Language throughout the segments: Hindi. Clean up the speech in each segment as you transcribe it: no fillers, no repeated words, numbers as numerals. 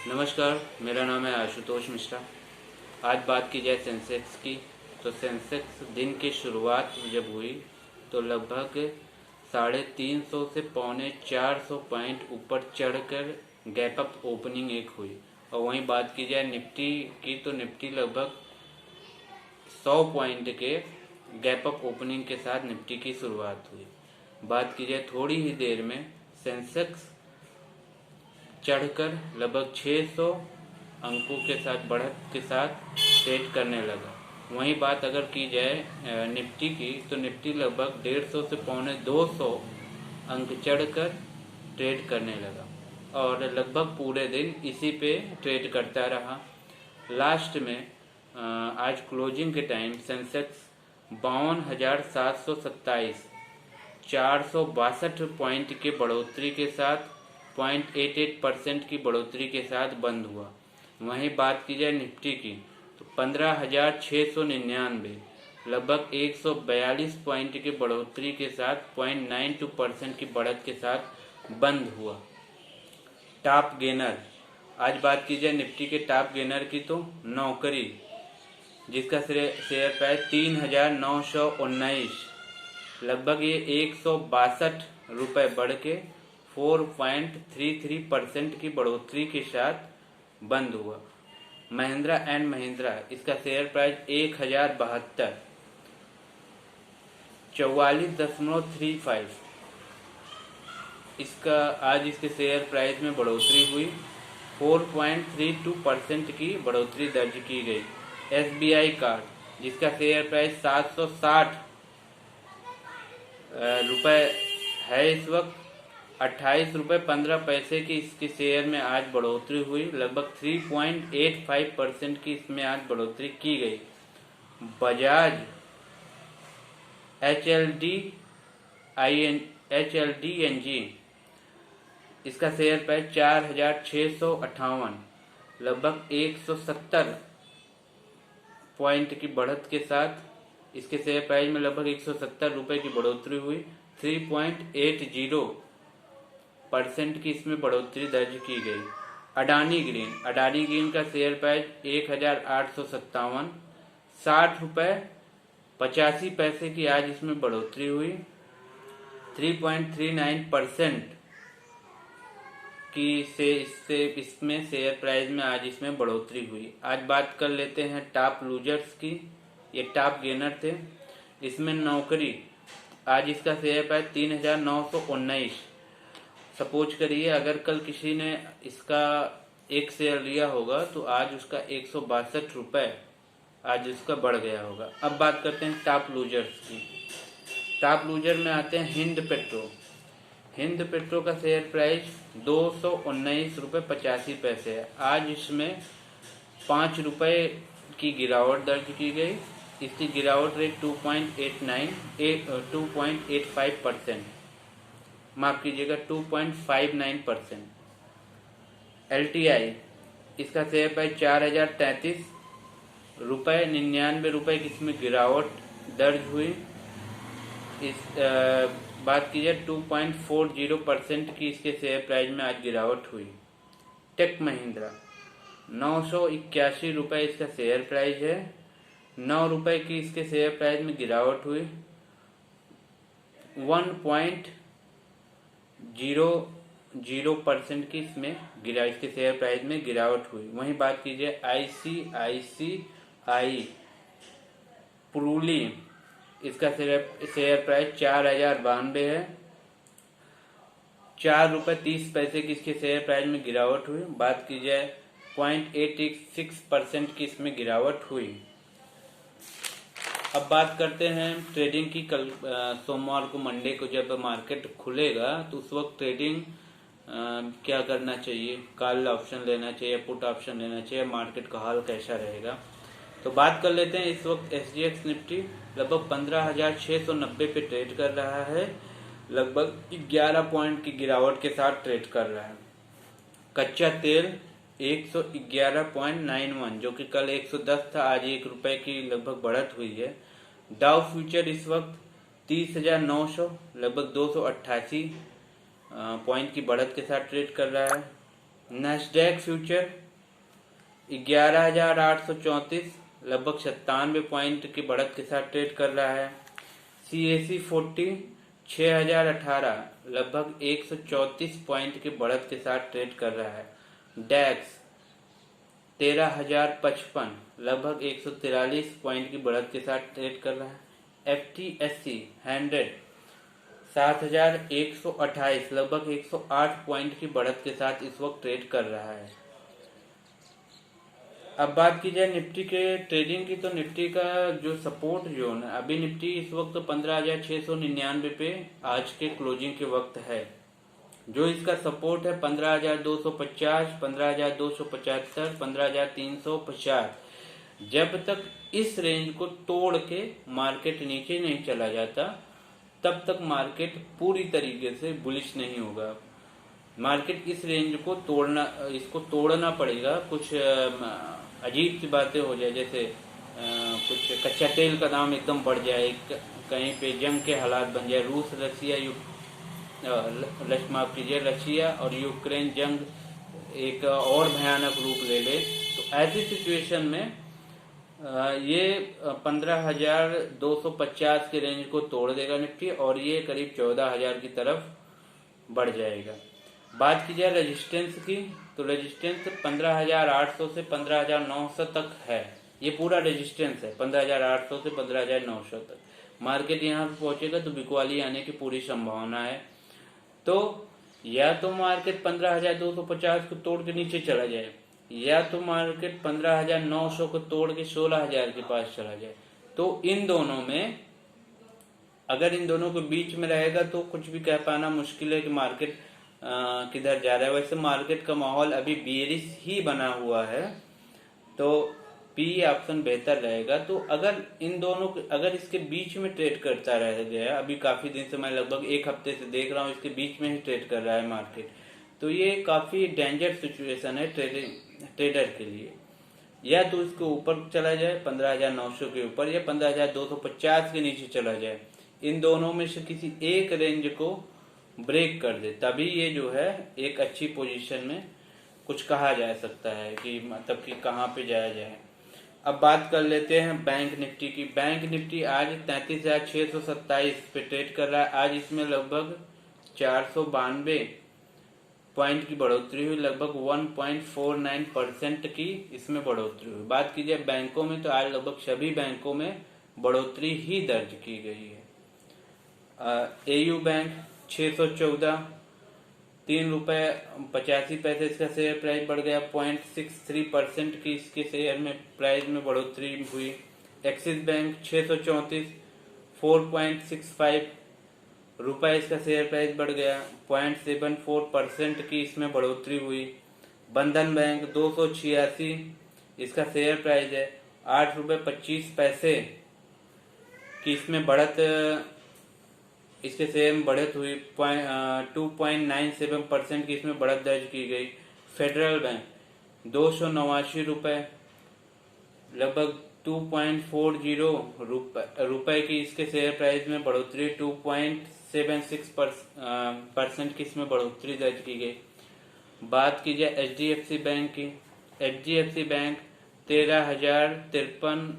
नमस्कार, मेरा नाम है आशुतोष मिश्रा। आज बात की जाए सेंसेक्स की, तो सेंसेक्स दिन की शुरुआत जब हुई तो लगभग 350 से पौने 400 पॉइंट ऊपर चढ़कर गैप अप ओपनिंग एक हुई। और वहीं बात की जाए निफ्टी की, तो निफ्टी लगभग 100 पॉइंट के गैप अप ओपनिंग के साथ निफ्टी की शुरुआत हुई। बात की जाए थोड़ी ही देर में सेंसेक्स चढ़कर लगभग 600 अंकों के साथ बढ़त के साथ ट्रेड करने लगा। वहीं बात अगर की जाए निफ्टी की, तो निफ्टी लगभग 150 से पौने 200 अंक चढ़कर ट्रेड करने लगा और लगभग पूरे दिन इसी पे ट्रेड करता रहा। लास्ट में आज क्लोजिंग के टाइम सेंसेक्स 52,727 462 पॉइंट के बढ़ोतरी के साथ 0.88% की बढ़ोतरी के साथ बंद हुआ। वहीं बात की जाए निफ्टी की, तो 15,699 लगभग 142 पॉइंट की बढ़ोतरी के साथ 0.92% की बढ़त के साथ बंद हुआ। टॉप गेनर, आज बात की जाए निफ्टी के टॉप गेनर की, तो नौकरी जिसका शेयर प्राइस 3,919 लगभग ये 162 रुपये बढ़ के 4.33% की बढ़ोतरी के साथ बंद हुआ। महिंद्रा एंड महिंद्रा, इसका शेयर प्राइस 1,072 44.35, इसका आज इसके शेयर प्राइस में बढ़ोतरी हुई। 4.32% की बढ़ोतरी दर्ज की गई। SBI कार्ड जिसका शेयर प्राइस 760 रुपये है इस वक्त, 28.15 की इसके शेयर में आज बढ़ोतरी हुई। लगभग 3.85% की इसमें आज बढ़ोतरी की गई। बजाज HLDNG, इसका शेयर प्राइस 4,658 लगभग 170 पॉइंट की बढ़त के साथ इसके शेयर प्राइस में लगभग 170 रुपये की बढ़ोतरी हुई। 3.80% की इसमें बढ़ोतरी दर्ज की गई। अडानी ग्रीन का शेयर प्राइस 1,857 ₹60.85 की आज इसमें बढ़ोतरी हुई। 3.39% की इसमें शेयर प्राइस में आज इसमें बढ़ोतरी हुई। आज बात कर लेते हैं टॉप लूजर्स की। ये टॉप गेनर थे। इसमें नौकरी, आज इसका शेयर प्राइस 3,919। सपोज करिए अगर कल किसी ने इसका एक शेयर लिया होगा तो आज उसका 162 रुपये आज उसका बढ़ गया होगा। अब बात करते हैं टॉप लूजर्स की। टॉप लूजर में आते हैं हिंद पेट्रो का शेयर प्राइस 219.85 रुपये है। आज इसमें 5 रुपये की गिरावट दर्ज की गई। इसकी गिरावट रेट 2.85%, माफ कीजिएगा 2.59%। LTI, इसका शेयर प्राइस 4,033.99 की इसमें गिरावट दर्ज हुई। इस बात कीजिए 2.40% की इसके शेयर प्राइस में आज गिरावट हुई। टेक महिंद्रा 981 रुपये इसका शेयर प्राइस है। 9 रुपये की इसके शेयर प्राइस में गिरावट हुई। 1.00% की इसमें इसके शेयर प्राइस में गिरावट हुई। वहीं बात कीजिए ICICI पुरूली, इसका शेयर प्राइस 4,092 है। 4.30 की इसके शेयर प्राइस में गिरावट हुई। बात की जाए 0.86% की इसमें गिरावट हुई। अब बात करते हैं ट्रेडिंग की। कल सोमवार को, मंडे को जब मार्केट खुलेगा तो उस वक्त ट्रेडिंग क्या करना चाहिए, कॉल ऑप्शन लेना चाहिए, पुट ऑप्शन लेना चाहिए, मार्केट का हाल कैसा रहेगा। तो बात कर लेते हैं। इस वक्त SGX निफ्टी लगभग 15,690 पे ट्रेड कर रहा है। लगभग 11 पॉइंट की गिरावट के साथ ट्रेड कर रहा है। कच्चा तेल 111.91 जो कि कल 110 था, आज 1 रुपए की लगभग बढ़त हुई है। डाउ फ्यूचर इस वक्त 30,900 लगभग 288 पॉइंट की बढ़त के साथ ट्रेड कर रहा है। नैस्डैक फ्यूचर 11,834 लगभग 97 पॉइंट की बढ़त के साथ ट्रेड कर रहा है। CAC 40 6,018 लगभग 134 पॉइंट की बढ़त के साथ ट्रेड कर रहा है। डैक्स 13,055 लगभग 143 पॉइंट की बढ़त के साथ ट्रेड कर रहा है। FTSE 100 7,128 लगभग 108 पॉइंट की बढ़त के साथ इस वक्त ट्रेड कर रहा है। अब बात की जाए निफ्टी के ट्रेडिंग की, तो निफ्टी का जो सपोर्ट जोन है, अभी निफ्टी इस वक्त 15,699 पे आज के क्लोजिंग के वक्त है। जो इसका सपोर्ट है 15,250, 15,275, 15,350। जब तक इस रेंज को तोड़ के मार्केट नीचे नहीं चला जाता तब तक मार्केट पूरी तरीके से बुलिश नहीं होगा। मार्केट इस रेंज को इसको तोड़ना पड़ेगा। कुछ अजीब सी बातें हो जाए, जैसे कुछ कच्चा तेल का दाम एकदम बढ़ जाए, कहीं पे जंग के हालात बन जाए, रूस रसिया माफ कीजिए रशिया और यूक्रेन जंग एक और भयानक रूप ले ले, तो ऐसी सिचुएशन में ये 15,250 के रेंज को तोड़ देगा निफ्टी और ये करीब 14,000 की तरफ बढ़ जाएगा। बात की जाए रेजिस्टेंस की, तो रेजिस्टेंस 15,800 से 15,900 तक है। ये पूरा रेजिस्टेंस है 15,800 से 15,900 तक। मार्केट यहाँ पे पहुंचेगा तो बिकवाली आने की पूरी संभावना है। तो या तो मार्केट 15,250 को तोड़ के नीचे चला जाए, या तो मार्केट 15,900 को तोड़ के 16,000 के पास चला जाए। तो इन दोनों में, अगर इन दोनों के बीच में रहेगा तो कुछ भी कह पाना मुश्किल है कि मार्केट किधर जा रहा है। वैसे मार्केट का माहौल अभी बेरिश ही बना हुआ है, तो पी ऑप्शन बेहतर रहेगा। तो अगर इन दोनों अगर इसके बीच में ट्रेड करता रह गया, अभी काफी दिन से मैं लगभग एक हफ्ते से देख रहा हूँ इसके बीच में ही ट्रेड कर रहा है मार्केट, तो ये काफी डेंजर सिचुएशन है ट्रेडर के लिए। या तो इसके ऊपर चला जाए 15,900 के ऊपर, या 15,250 के नीचे चला जाए। इन दोनों में से किसी एक रेंज को ब्रेक कर दे, तभी ये जो है एक अच्छी पोजीशन में कुछ कहा जा सकता है कि मतलब कि कहाँ पे जाया जाए। अब बात कर लेते हैं बैंक निफ्टी की। बैंक निफ्टी आज 33,627 पे ट्रेड कर रहा है। आज इसमें लगभग 492 पॉइंट की बढ़ोतरी हुई, लगभग 1.49% की इसमें बढ़ोतरी हुई। बात की जाए बैंकों में, तो आज लगभग सभी बैंकों में बढ़ोतरी ही दर्ज की गई है। AU बैंक 614 ₹3.85 इसका शेयर प्राइस बढ़ गया। 0.63% की इसके शेयर में प्राइस में बढ़ोतरी हुई। एक्सिस बैंक 634 4.65 रुपए इसका शेयर प्राइस बढ़ गया। 0.74% की इसमें बढ़ोतरी हुई। बंधन बैंक 286 इसका शेयर प्राइस है। ₹8.25 की इसमें बढ़त, इसके शेयर में बढ़त हुई। 2.97% की इसमें बढ़त दर्ज की गई। फेडरल बैंक 289 रुपए, लगभग 2.40 रुपए की इसके शेयर प्राइस में बढ़ोतरी। 2.76% की इसमें बढ़ोतरी दर्ज की गई। बात की जाए HDFC बैंक की, HDFC बैंक 13,053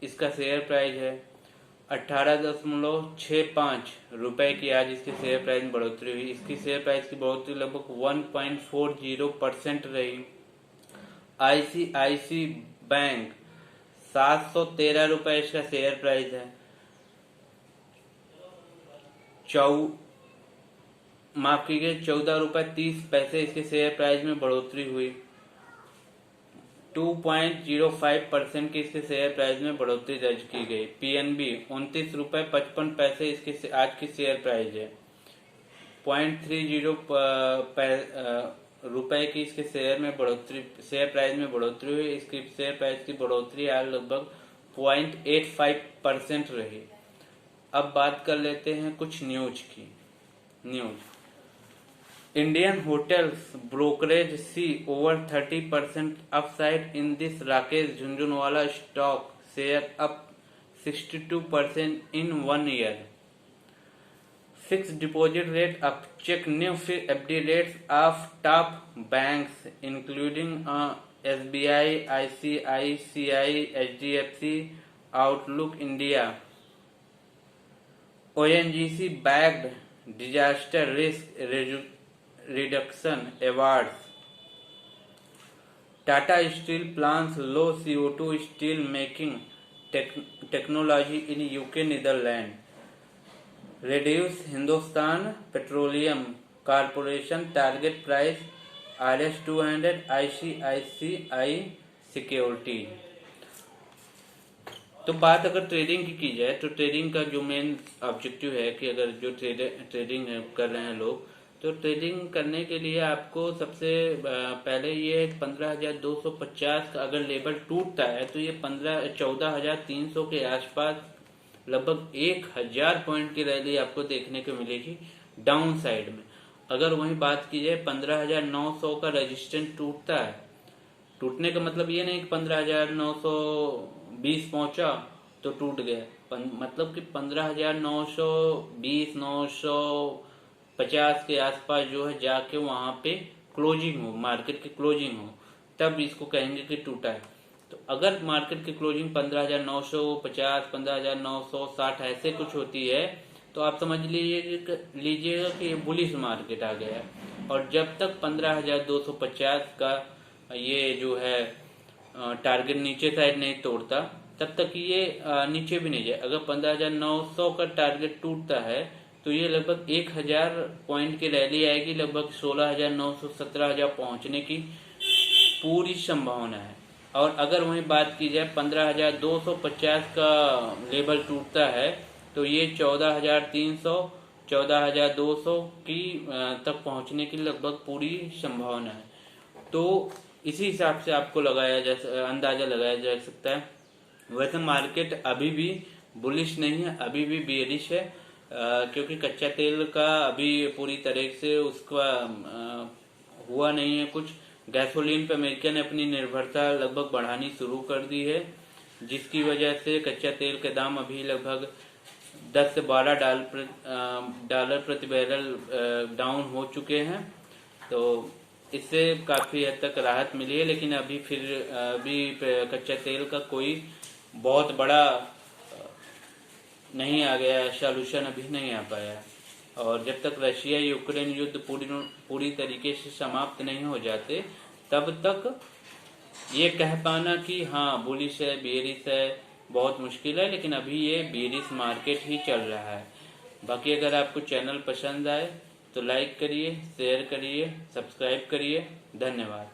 इसका शेयर प्राइस है। 18.65 रुपए की आज इसके शेयर प्राइस में बढ़ोतरी हुई। इसकी शेयर प्राइस की बढ़ोतरी लगभग 1.40% रही। ICICI बैंक 713 रुपए इसका शेयर प्राइस है। माफ कीजिए ₹14.30 इसके शेयर प्राइस में बढ़ोतरी हुई। 2.05% की इसके शेयर प्राइस में बढ़ोतरी दर्ज की गई। PNB ₹29.55 इसके आज की शेयर प्राइस है। 0.30 रुपए की इसके शेयर प्राइस में बढ़ोतरी हुई। इसकी शेयर प्राइस की बढ़ोतरी आज लगभग 0.85% रही। अब बात कर लेते हैं कुछ न्यूज की। Indian hotels brokerage see over 30% upside in this Rakesh Jhunjhunwala stock, share up 62% in 1 year. Fixed deposit rate upcheck new FD rates of top banks including SBI, ICICI, HDFC, Outlook India. ONGC backed disaster risk reduction awards. Tata Steel plans low CO2 steel making technology in UK, Netherlands. Reduce Hindustan Petroleum Corporation target price RS200 ICICI security. तो बात अगर ट्रेडिंग की जाए तो ट्रेडिंग का जो मेन ऑब्जेक्टिव है कि अगर जो ट्रेडिंग कर रहे हैं लोग, तो ट्रेडिंग करने के लिए आपको सबसे पहले ये 15,250 का अगर लेवल टूटता है तो ये 14,300 के आसपास लगभग 1,000 पॉइंट की रैली आपको देखने को मिलेगी डाउन साइड में। अगर वही बात की जाए 15,900 का रेजिस्टेंस टूटता है, टूटने का मतलब ये नहीं कि 15,920 पहुंचा तो टूट गया, मतलब कि 15,920 950 के आसपास जो है जाके वहां पे क्लोजिंग हो, मार्केट की क्लोजिंग हो, तब इसको कहेंगे कि टूटा है। तो अगर मार्केट की क्लोजिंग 15,950 15,960 ऐसे कुछ होती है तो आप समझ लीजिएगा कि ये बुलिश मार्केट आ गया है। और जब तक 15,250 का ये जो है टारगेट नीचे साइड नहीं तोड़ता तब तक ये नीचे भी नहीं जाए। अगर 15,900 का टारगेट टूटता है तो ये लगभग 1,000 पॉइंट की रैली आएगी, लगभग 16,900 17,000 पहुंचने की पूरी संभावना है। और अगर वही बात की जाए 15,250 का लेवल टूटता है तो ये 14,300 14,200 की तक पहुंचने की लगभग पूरी संभावना है। तो इसी हिसाब से आपको अंदाजा लगाया जा सकता है। वैसे मार्केट अभी भी बुलिश नहीं है, अभी भी बेरिश है, क्योंकि कच्चा तेल का अभी पूरी तरह से उसका हुआ नहीं है कुछ। गैसोलीन पर अमेरिका ने अपनी निर्भरता लगभग बढ़ानी शुरू कर दी है, जिसकी वजह से कच्चा तेल के दाम अभी लगभग 10 से 12 डॉलर प्रति बैरल डाउन हो चुके हैं। तो इससे काफी हद तक राहत मिली है, लेकिन अभी कच्चा तेल का कोई बहुत बड़ा नहीं आ गया, सॉल्यूशन अभी नहीं आ पाया। और जब तक रशिया यूक्रेन युद्ध पूरी तरीके से समाप्त नहीं हो जाते तब तक ये कह पाना कि हाँ बुलिश है बेरिश है बहुत मुश्किल है। लेकिन अभी ये बेरिश मार्केट ही चल रहा है। बाकी अगर आपको चैनल पसंद आए तो लाइक करिए, शेयर करिए, सब्सक्राइब करिए। धन्यवाद।